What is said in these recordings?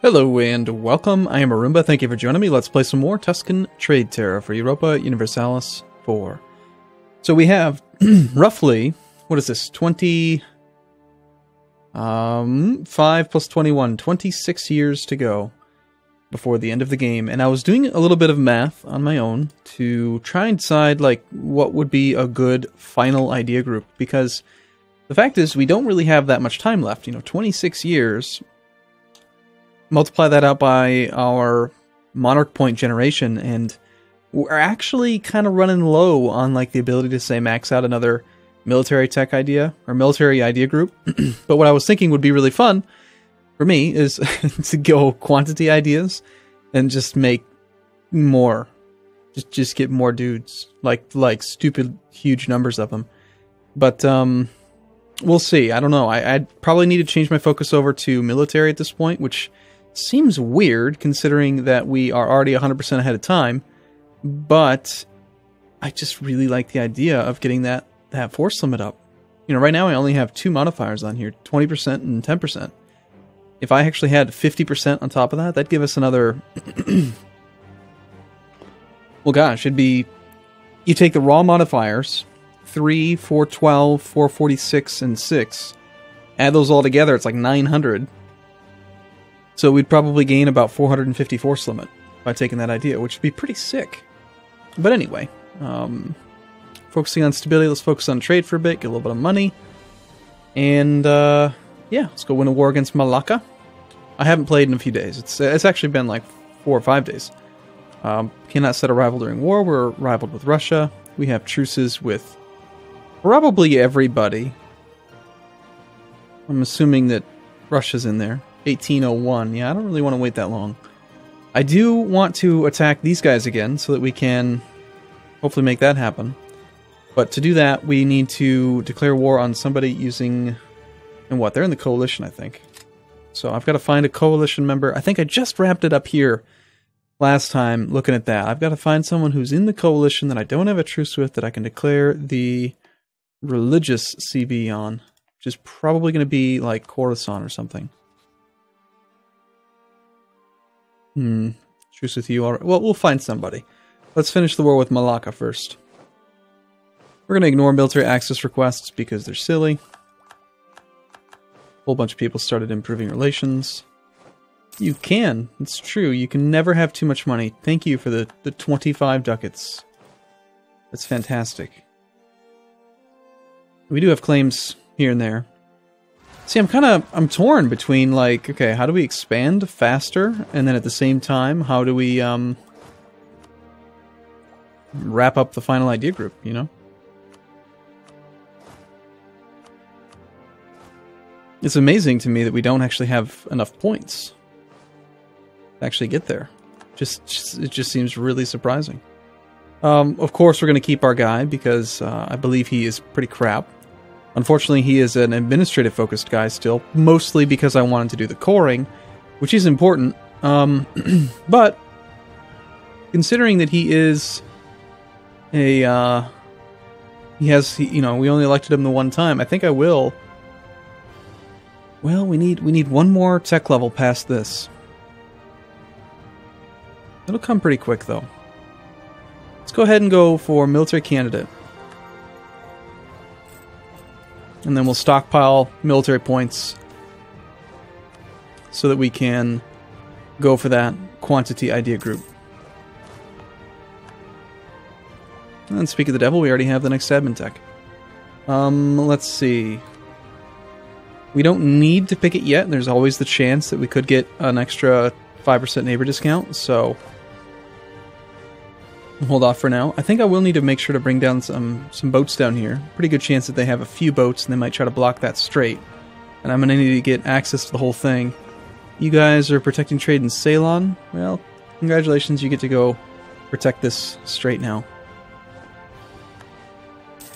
Hello and welcome, I am Arumba, thank you for joining me. Let's play some more Tuscan Trade Terror for Europa Universalis IV. So we have, roughly, what is this, 5 plus 21, 26 years to go before the end of the game. And I was doing a little bit of math on my own to try and decide, like, what would be a good final idea group. Because the fact is, we don't really have that much time left, 26 years. Multiply that out by our monarch point generation, and we're actually kind of running low on like the ability to say max out another military tech idea or military idea group. But what I was thinking would be really fun for me is to go quantity ideas and just make more, just get more dudes, like stupid huge numbers of them. But we'll see. I don't know. I'd probably need to change my focus over to military at this point, which seems weird considering that we are already 100% ahead of time, but I just really like the idea of getting that force limit up. Right now I only have 2 modifiers on here, 20% and 10%. If I actually had 50% on top of that, that'd give us another... well, gosh, it'd be... You take the raw modifiers, 3, 412, 446, and 6, add those all together, it's like 900. So we'd probably gain about 450 force limit by taking that idea, which would be pretty sick. But anyway, focusing on stability, let's focus on trade for a bit, get a little bit of money. And yeah, let's go win a war against Malacca. I haven't played in a few days. It's actually been like 4 or 5 days. Cannot set a rival during war. We're rivaled with Russia. We have truces with probably everybody. I'm assuming that Russia's in there. 1801. Yeah, I don't really want to wait that long. I do want to attack these guys again so that we can hopefully make that happen. But to do that, we need to declare war on somebody using... And what? They're in the coalition, I think. So I've got to find a coalition member. I think I just wrapped it up here last time looking at that. I've got to find someone who's in the coalition that I don't have a truce with that I can declare the religious CB on. Which is probably going to be like Khorasan or something. Truce with you already. Well, we'll find somebody. Let's finish the war with Malacca first. We're going to ignore military access requests because they're silly. A whole bunch of people started improving relations. You can. It's true. You can never have too much money. Thank you for the 25 ducats. That's fantastic. We do have claims here and there. See, I'm torn between, like, okay, how do we expand faster? And then at the same time, how do we, wrap up the final idea group, It's amazing to me that we don't actually have enough points to actually get there. It just seems really surprising. Of course, we're going to keep our guy because I believe he is pretty crap. Unfortunately, he is an administrative-focused guy still, mostly because I wanted to do the coring, which is important. But considering that he is a, we only elected him the one time, I think I will. Well, we need one more tech level past this. It'll come pretty quick, though. Let's go ahead and go for military candidate. And then we'll stockpile military points so that we can go for that quantity idea group. And speak of the devil, we already have the next admin tech. Let's see. We don't need to pick it yet. There's always the chance that we could get an extra 5% neighbor discount, so hold off for now. I think I will need to make sure to bring down some boats down here. Pretty good chance that they have a few boats and they might try to block that strait. And I'm going to need to get access to the whole thing. You guys are protecting trade in Ceylon? Well, congratulations, you get to go protect this strait now.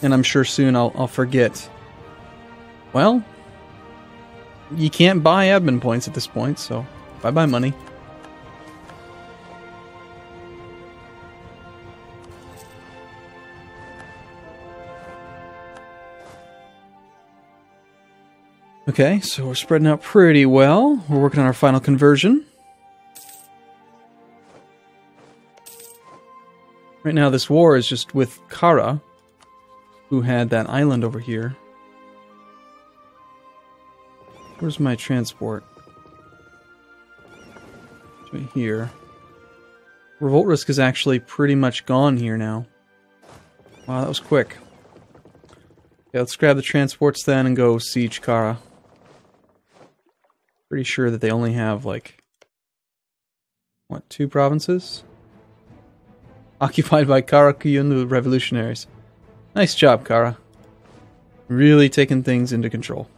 And I'm sure soon I'll forget. Well, you can't buy admin points at this point, so bye-bye money. Okay, so we're spreading out pretty well. We're working on our final conversion. Right now, this war is just with Kara, who had that island over here. Where's my transport? It's right here. Revolt risk is actually pretty much gone here now. Wow, that was quick. Yeah, let's grab the transports then and go siege Kara. Pretty sure that they only have, like, what, 2 provinces? Occupied by Kara Kuyun, the revolutionaries. Nice job, Kara. Really taking things into control.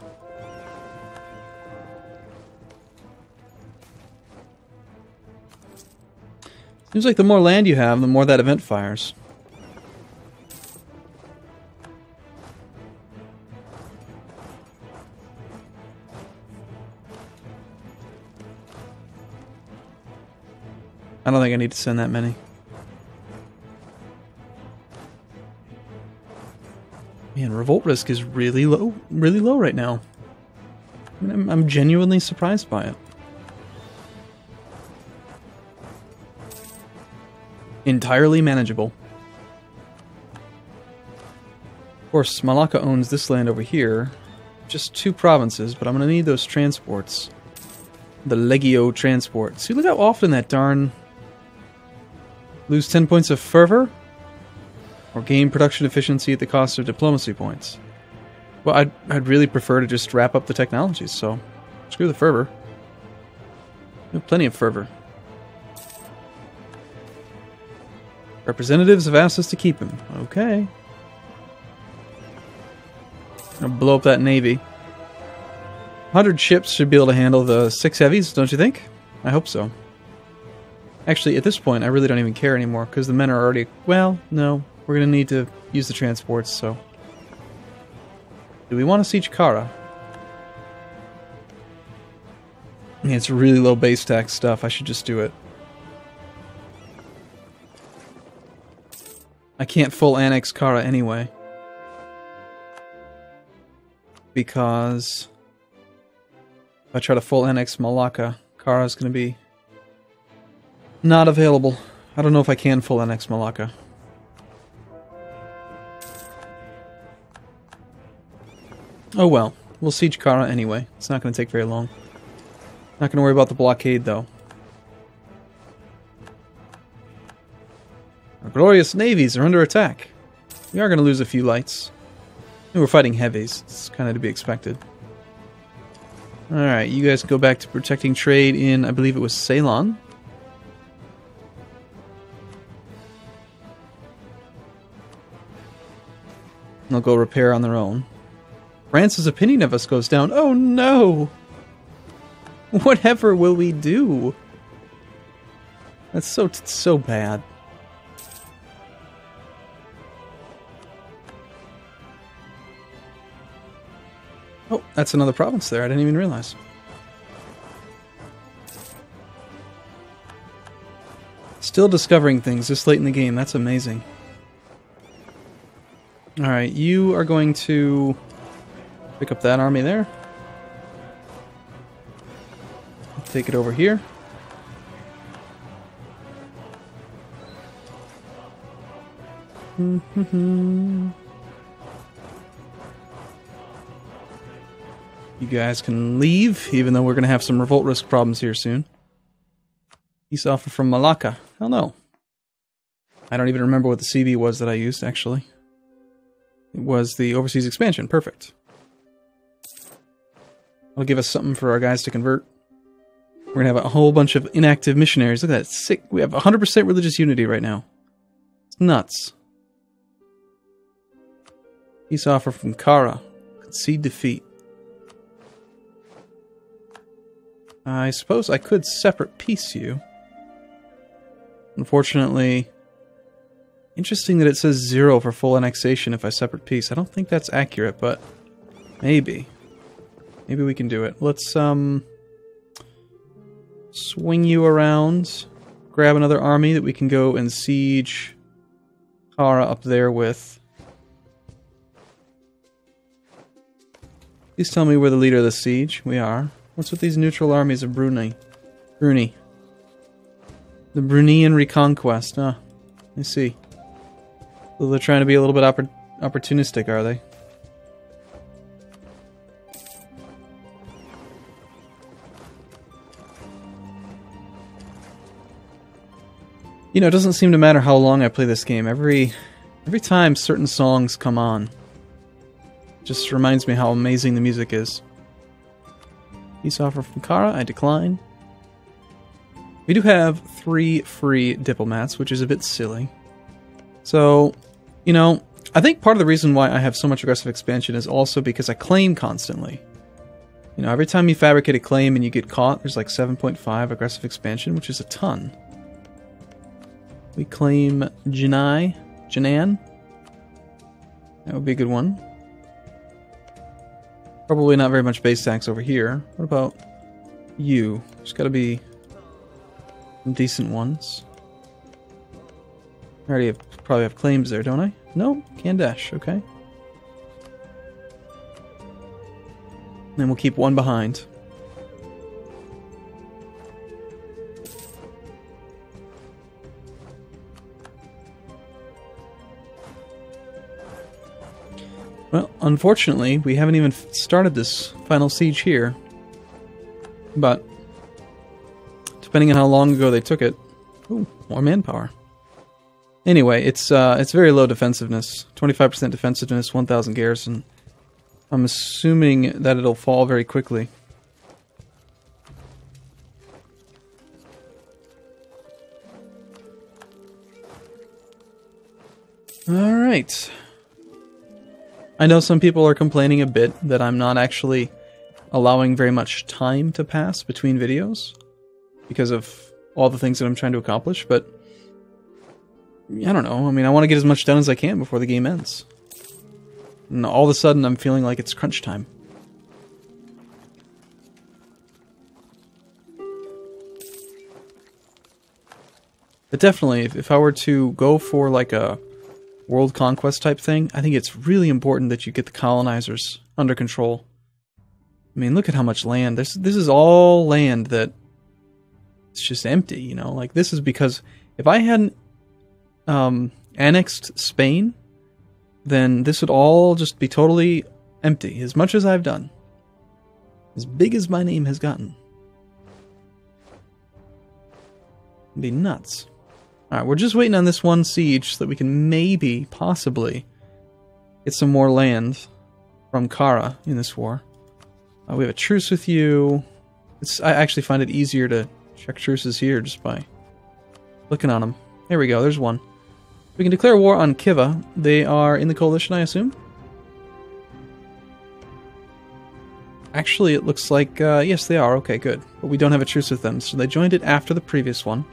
Seems like the more land you have, the more that event fires. I don't think I need to send that many. Man, revolt risk is really low right now. I mean, I'm genuinely surprised by it. Entirely manageable. Of course, Malacca owns this land over here. Just 2 provinces, but I'm gonna need those transports. The Legio transport. See, look how often that darn... Lose 10 points of fervor? Or gain production efficiency at the cost of diplomacy points. Well, I'd really prefer to just wrap up the technologies, so... Screw the fervor. We have plenty of fervor. Representatives have asked us to keep him. Okay. Gonna blow up that navy. 100 ships should be able to handle the 6 heavies, don't you think? I hope so. Actually, at this point, I really don't even care anymore, because the men are already... Well, no. We're gonna need to use the transports, so... Do we want to siege Kara? Yeah, it's really low base tax stuff. I should just do it. I can't full annex Kara anyway. Because... if I try to full annex Malacca, Kara's gonna be... not available. I don't know if I can full annex Malacca. Oh well. We'll siege Kara anyway. It's not going to take very long. Not going to worry about the blockade, though. Our glorious navies are under attack. We are going to lose a few lights. And we're fighting heavies. It's kind of to be expected. Alright, you guys go back to protecting trade in, I believe it was Ceylon. They'll go repair on their own. France's opinion of us goes down. Oh no! Whatever will we do? That's so bad. Oh, that's another province there. I didn't even realize. Still discovering things this late in the game. That's amazing. Alright, you are going to pick up that army there. Take it over here. You guys can leave, even though we're going to have some revolt risk problems here soon. Peace offer from Malacca. Hell no. I don't even remember what the CB was that I used, actually. It was the overseas expansion. Perfect. That'll give us something for our guys to convert. We're going to have a whole bunch of inactive missionaries. Look at that. Sick. We have 100% religious unity right now. It's nuts. Peace offer from Kara. Concede defeat. I suppose I could separate peace you. Unfortunately, interesting that it says 0 for full annexation if I separate peace. I don't think that's accurate, but maybe. Maybe we can do it. Let's swing you around, grab another army that we can go and siege Kara up there with. Please tell me we're the leader of the siege. We are. What's with these neutral armies of Brunei? The Bruneian Reconquest. Ah, I see. So they're trying to be a little bit opportunistic, are they? You know, it doesn't seem to matter how long I play this game. Every time certain songs come on, just reminds me how amazing the music is. Peace offer from Kara, I decline. We do have 3 free diplomats, which is a bit silly. So, you know, I think part of the reason why I have so much aggressive expansion is also because I claim constantly. You know, every time you fabricate a claim and you get caught, there's like 7.5 aggressive expansion, which is a ton. We claim Jinan. That would be a good one. Probably not very much base tax over here. What about you? There's got to be some decent ones. I already probably have claims there, don't I? No, Kandesh, okay. Then we'll keep one behind. Well, unfortunately, we haven't even started this final siege here. But, depending on how long ago they took it... Ooh, more manpower. Anyway, it's very low defensiveness. 25% defensiveness, 1,000 garrison. I'm assuming that it'll fall very quickly. Alright. I know some people are complaining a bit that I'm not actually allowing very much time to pass between videos because of all the things that I'm trying to accomplish, but I don't know. I mean, I want to get as much done as I can before the game ends. And all of a sudden, I'm feeling like it's crunch time. But definitely, if I were to go for like a world conquest type thing, I think it's really important that you get the colonizers under control. I mean, look at how much land. This is all land that it's just empty, you know? Like, this is because if I hadn't annexed Spain, then this would all just be totally empty, as much as I've done. As big as my name has gotten. It'd be nuts. Alright, we're just waiting on this one siege so that we can maybe, possibly, get some more land from Kara in this war. We have a truce with you. I actually find it easier to check truces here just by looking on them. There we go, there's one. We can declare war on Kiva. They are in the coalition, I assume? Actually, it looks like, yes, they are. Okay, good. But we don't have a truce with them, so they joined it after the previous one.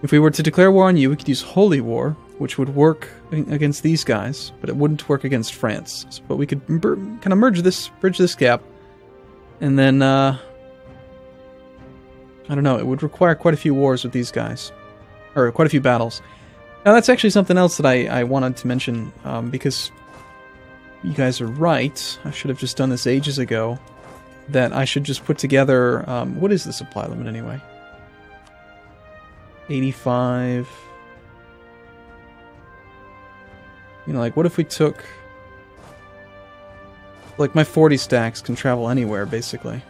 If we were to declare war on you, we could use Holy War, which would work against these guys, but it wouldn't work against France. But we could kind of bridge this gap, and then, I don't know, it would require quite a few wars with these guys. Or quite a few battles. Now, that's actually something else that I wanted to mention, because you guys are right. I should have just done this ages ago, that I should just put together, what is the supply limit anyway? 85. You know, like, what if we took... Like, my 40 stacks can travel anywhere, basically.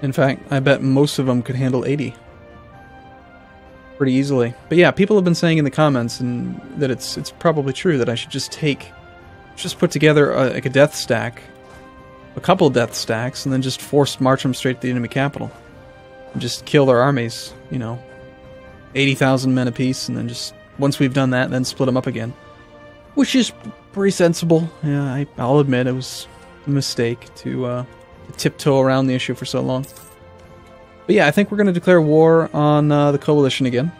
In fact, I bet most of them could handle 80. Pretty easily. But yeah, people have been saying in the comments and that it's probably true that I should just put together like a death stack, a couple death stacks, and then just force march them straight to the enemy capital. And just kill their armies, you know. 80,000 men apiece, and then just, once we've done that, then split them up again. Which is pretty sensible. Yeah, I'll admit it was a mistake to tiptoe around the issue for so long. But yeah, I think we're going to declare war on the coalition again.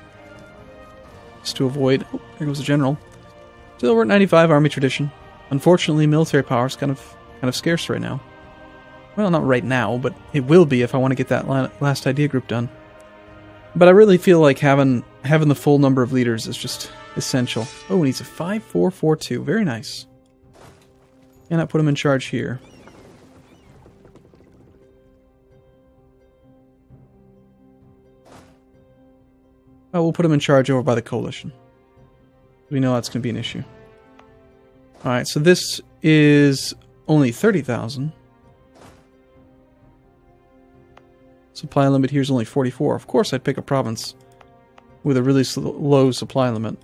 Just to avoid... Oh, there goes the general. Still, we're at 95 army tradition. Unfortunately, military power is kind of scarce right now. Well, not right now, but it will be if I want to get that last idea group done. But I really feel like having the full number of leaders is just essential. Oh, and he's a 5-4-4-2. Very nice. And I put him in charge here. Oh, we'll put him in charge over by the coalition. We know that's going to be an issue. Alright, so this is only 30,000. Supply limit here is only 44. Of course I'd pick a province with a really low supply limit.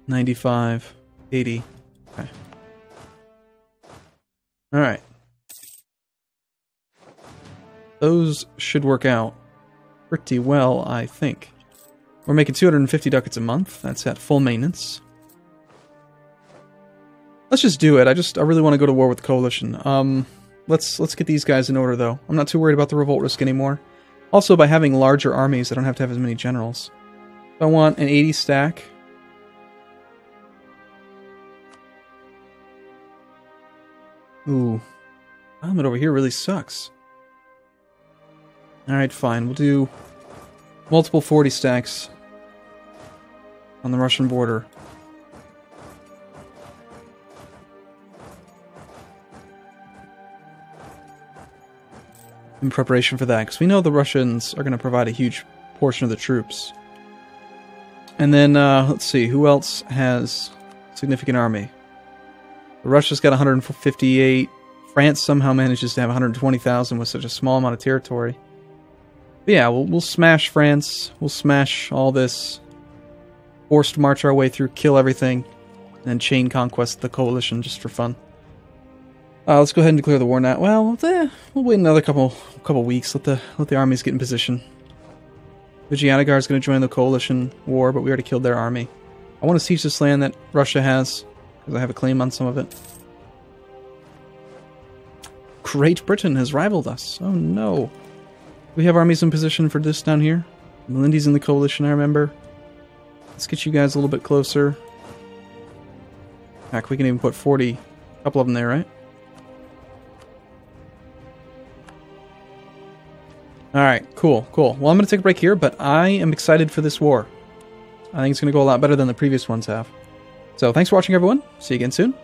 $95, $80. Okay. Alright. Those should work out pretty well, I think. We're making 250 ducats a month. That's at full maintenance. Let's just do it. I really want to go to war with the coalition. Let's get these guys in order, though. I'm not too worried about the revolt risk anymore. Also, by having larger armies, I don't have to have as many generals. So I want an 80 stack. Ooh. Element over here really sucks. Alright, fine. We'll do multiple 40 stacks on the Russian border. In preparation for that, because we know the Russians are going to provide a huge portion of the troops. And then, let's see, who else has a significant army? Russia's got 158. France somehow manages to have 120,000 with such a small amount of territory. But yeah, we'll smash France. We'll smash all this. Forced march our way through, kill everything, and then chain conquest the coalition just for fun. Let's go ahead and declare the war now. Well, we'll wait another couple weeks. Let the armies get in position. Vijayanagara is going to join the coalition war, but we already killed their army. I want to siege this land that Russia has, because I have a claim on some of it. Great Britain has rivaled us. Oh no. We have armies in position for this down here. Melindy's in the coalition, I remember. Let's get you guys a little bit closer. Heck, we can even put 40. A couple of them there, right? Alright, cool. Well, I'm going to take a break here, but I am excited for this war. I think it's going to go a lot better than the previous ones have. So, thanks for watching, everyone. See you again soon.